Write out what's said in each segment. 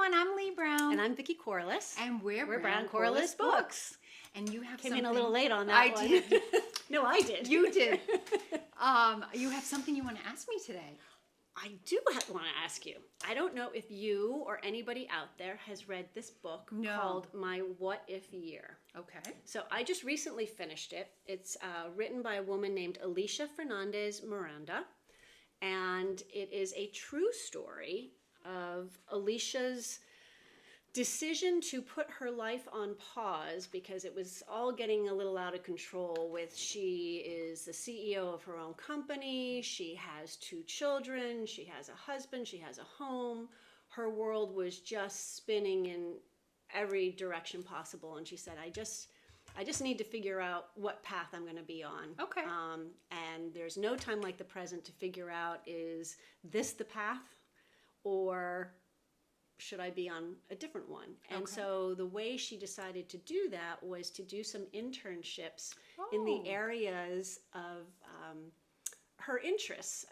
everyone, I'm Lee Brown. And I'm Vicki Corliss. And we're Brown Corliss Books. And you have Came something... in a little late on that one. I did. No, I did. You did. You have something you want to ask me today. I do want to ask you. I don't know if you or anybody out there has read this book called My What If Year. Okay. So I just recently finished it. It's written by a woman named Alicia Fernandez Miranda. And it is a true story of Alicia's decision to put her life on pause because it was all getting a little out of control with she is the CEO of her own company, she has 2 children, she has a husband, she has a home. Her world was just spinning in every direction possible, and she said, I just need to figure out what path I'm going to be on. Okay. And there's no time like the present to figure out, is this the path or should I be on a different one? And so the way she decided to do that was to do some internships in the areas of her interests,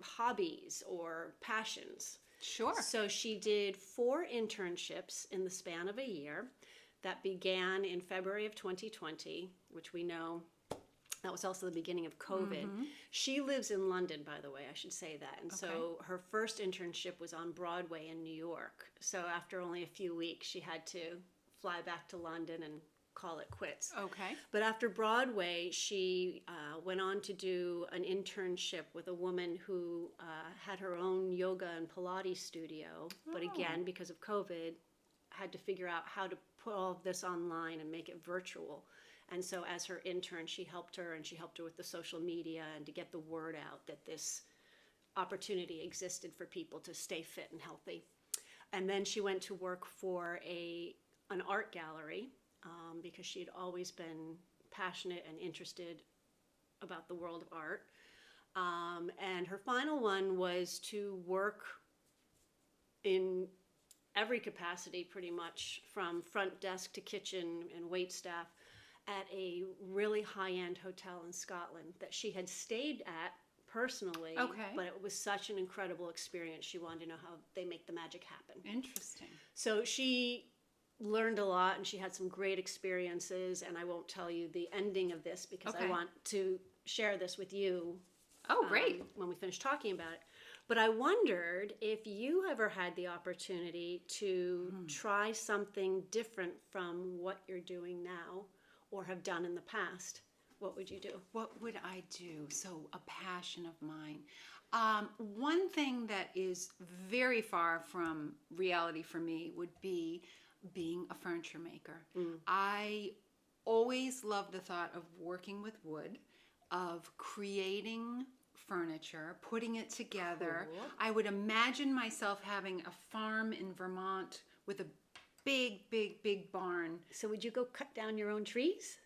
hobbies or passions. Sure. So she did 4 internships in the span of a year that began in February of 2020, which we know that was also the beginning of COVID. Mm-hmm. She lives in London, by the way, I should say that. And so her first internship was on Broadway in New York. So after only a few weeks, she had to fly back to London and call it quits. Okay. But after Broadway, she went on to do an internship with a woman who had her own yoga and Pilates studio. But again, because of COVID, had to figure out how to put all of this online and make it virtual. And so as her intern, she helped her with the social media and to get the word out that this opportunity existed for people to stay fit and healthy. And then she went to work for an art gallery because she had always been passionate and interested about the world of art. And her final one was to work in every capacity, pretty much, from front desk to kitchen and wait staff, at a really high-end hotel in Scotland that she had stayed at personally. Okay. But it was such an incredible experience. She wanted to know how they make the magic happen. Interesting. So she learned a lot, and she had some great experiences, and I won't tell you the ending of this because I want to share this with you. Oh, great. When we finish talking about it. But I wondered if you ever had the opportunity to try something different from what you're doing now or have done in the past. What would you do? What would I do? So a passion of mine. One thing that is very far from reality for me would be being a furniture maker. I always loved the thought of working with wood, of creating furniture, putting it together. Cool. I would imagine myself having a farm in Vermont with a big, big, big barn. So would you go cut down your own trees?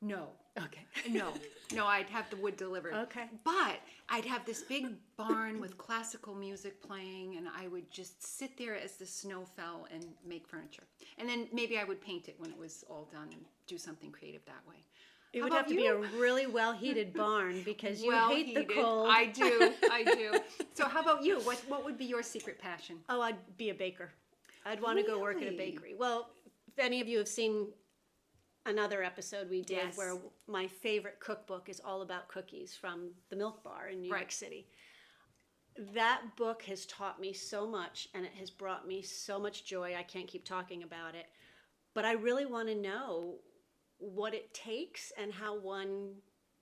No. Okay. No, I'd have the wood delivered. Okay. But I'd have this big barn with classical music playing, and I would just sit there as the snow fell and make furniture. And then maybe I would paint it when it was all done and do something creative that way. It would have to be a really well-heated barn because you hate the cold. I do. So how about you? What would be your secret passion? Oh, I'd be a baker. I'd want to go work at a bakery. Well, if any of you have seen another episode we did where my favorite cookbook is all about cookies from the Milk Bar in New York City. That book has taught me so much, and it has brought me so much joy. I can't keep talking about it. But I really want to know what it takes and how one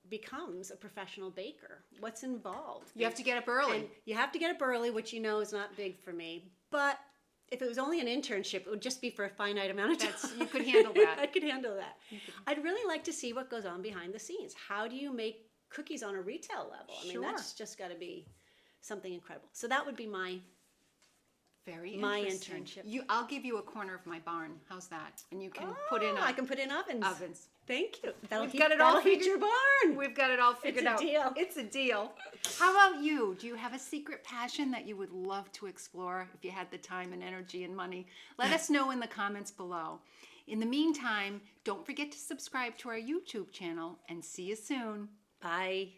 becomes a professional baker. What's involved? You have to get up early. And you have to get up early, which you know is not big for me. But if it was only an internship, it would just be for a finite amount of time. You could handle that. I could handle that. I'd really like to see what goes on behind the scenes. How do you make cookies on a retail level? I mean, that's just got to be something incredible. So that would be my internship. I'll give you a corner of my barn. How's that? And you can put in. I can put in ovens. Thank you. We've got it all heat your barn. We've got it all figured out. It's a deal. How about you? Do you have a secret passion that you would love to explore if you had the time and energy and money? Let us know in the comments below. In the meantime, don't forget to subscribe to our YouTube channel, and see you soon. Bye.